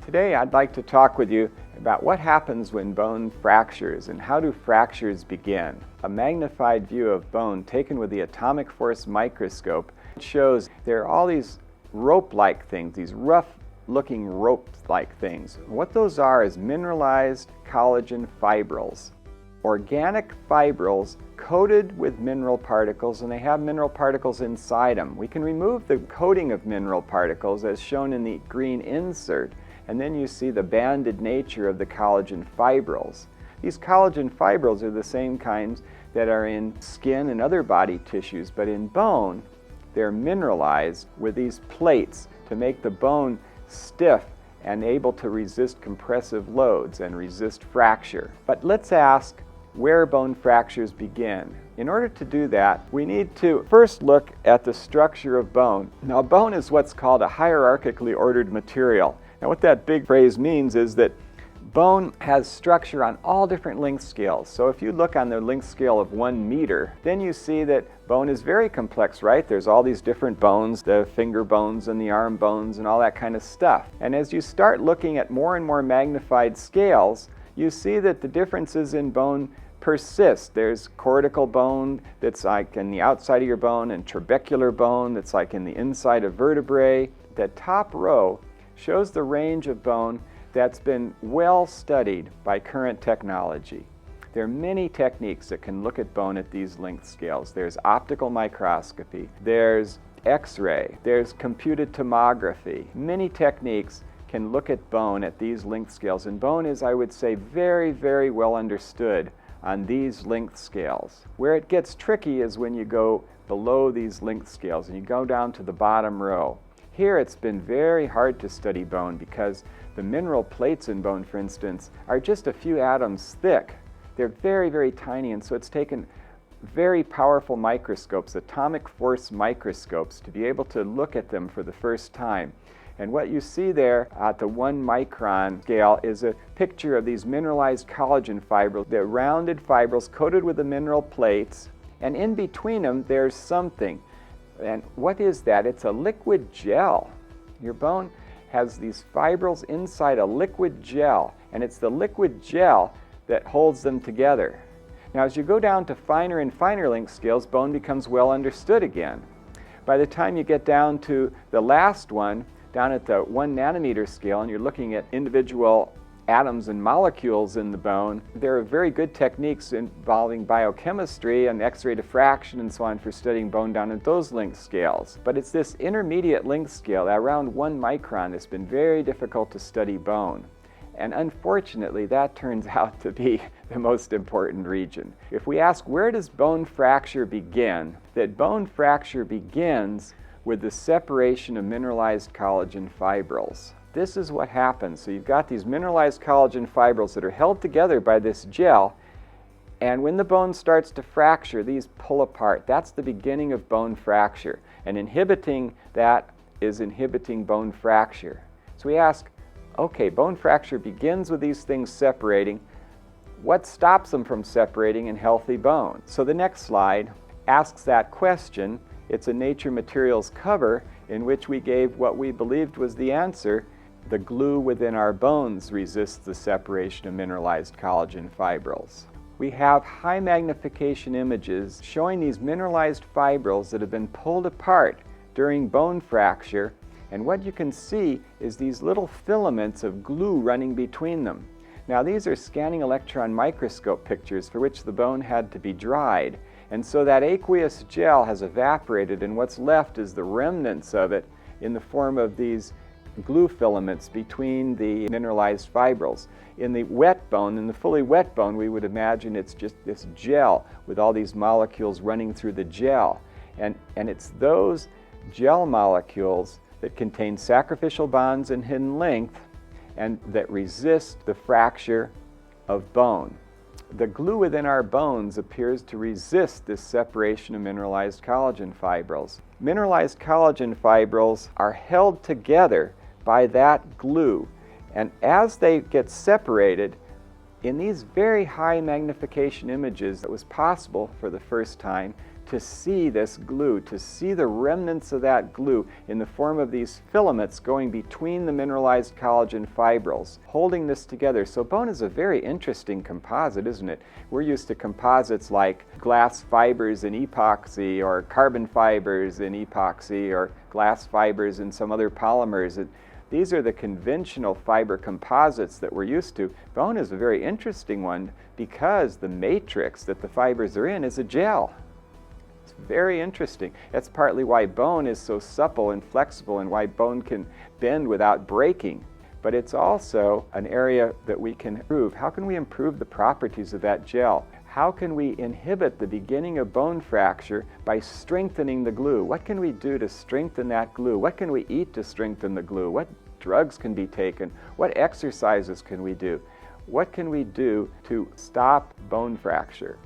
Today I'd like to talk with you about what happens when bone fractures and how do fractures begin. A magnified view of bone taken with the atomic force microscope shows there are all these rope-like things, these rough-looking rope-like things. What those are is mineralized collagen fibrils. Organic fibrils coated with mineral particles, and they have mineral particles inside them. We can remove the coating of mineral particles as shown in the green insert, and then you see the banded nature of the collagen fibrils. These collagen fibrils are the same kinds that are in skin and other body tissues, but in bone they're mineralized with these plates to make the bone stiff and able to resist compressive loads and resist fracture. But let's ask where bone fractures begin. In order to do that, we need to first look at the structure of bone. Now, bone is what's called a hierarchically ordered material. Now, what that big phrase means is that bone has structure on all different length scales. So if you look on the length scale of 1 meter, then you see that bone is very complex, right? There's all these different bones, the finger bones and the arm bones and all that kind of stuff. And as you start looking at more and more magnified scales, you see that the differences in bone persist. There's cortical bone that's like in the outside of your bone, and trabecular bone that's like in the inside of vertebrae. The top row shows the range of bone that's been well studied by current technology. There are many techniques that can look at bone at these length scales. There's optical microscopy, there's X-ray, there's computed tomography. Many techniques can look at bone at these length scales, and bone is, I would say, very, very well understood on these length scales. Where it gets tricky is when you go below these length scales and you go down to the bottom row. Here it's been very hard to study bone because the mineral plates in bone, for instance, are just a few atoms thick. They're very, very tiny, and so it's taken very powerful microscopes, atomic force microscopes, to be able to look at them for the first time. And what you see there at the 1 micron scale is a picture of these mineralized collagen fibrils. They're rounded fibrils coated with the mineral plates, and in between them there's something. And what is that? It's a liquid gel. Your bone has these fibrils inside a liquid gel, and it's the liquid gel that holds them together. Now, as you go down to finer and finer length scales, bone becomes well understood again. By the time you get down to the last one, down at the 1 nanometer scale, and you're looking at individual atoms and molecules in the bone, there are very good techniques involving biochemistry and X-ray diffraction and so on for studying bone down at those length scales. But it's this intermediate length scale, around 1 micron, that's been very difficult to study bone. And unfortunately, that turns out to be the most important region. If we ask where does bone fracture begin, that bone fracture begins with the separation of mineralized collagen fibrils. This is what happens. So you've got these mineralized collagen fibrils that are held together by this gel, and when the bone starts to fracture, these pull apart. That's the beginning of bone fracture, and inhibiting that is inhibiting bone fracture. So we ask, okay, bone fracture begins with these things separating. What stops them from separating in healthy bone? So the next slide asks that question. It's a Nature Materials cover in which we gave what we believed was the answer. The glue within our bones resists the separation of mineralized collagen fibrils. We have high magnification images showing these mineralized fibrils that have been pulled apart during bone fracture, and what you can see is these little filaments of glue running between them. Now, these are scanning electron microscope pictures for which the bone had to be dried, and so that aqueous gel has evaporated, and what's left is the remnants of it in the form of these glue filaments between the mineralized fibrils. In the wet bone, in the fully wet bone, we would imagine it's just this gel with all these molecules running through the gel. And it's those gel molecules that contain sacrificial bonds and hidden length and that resist the fracture of bone. The glue within our bones appears to resist this separation of mineralized collagen fibrils. Mineralized collagen fibrils are held together by that glue, and as they get separated, in these very high magnification images, it was possible for the first time to see this glue, to see the remnants of that glue in the form of these filaments going between the mineralized collagen fibrils, holding this together. So bone is a very interesting composite, isn't it? We're used to composites like glass fibers in epoxy, or carbon fibers in epoxy, or glass fibers in some other polymers. These are the conventional fiber composites that we're used to. Bone is a very interesting one because the matrix that the fibers are in is a gel. It's very interesting. That's partly why bone is so supple and flexible and why bone can bend without breaking. But it's also an area that we can improve. How can we improve the properties of that gel? How can we inhibit the beginning of bone fracture by strengthening the glue? What can we do to strengthen that glue? What can we eat to strengthen the glue? What drugs can be taken? What exercises can we do? What can we do to stop bone fracture?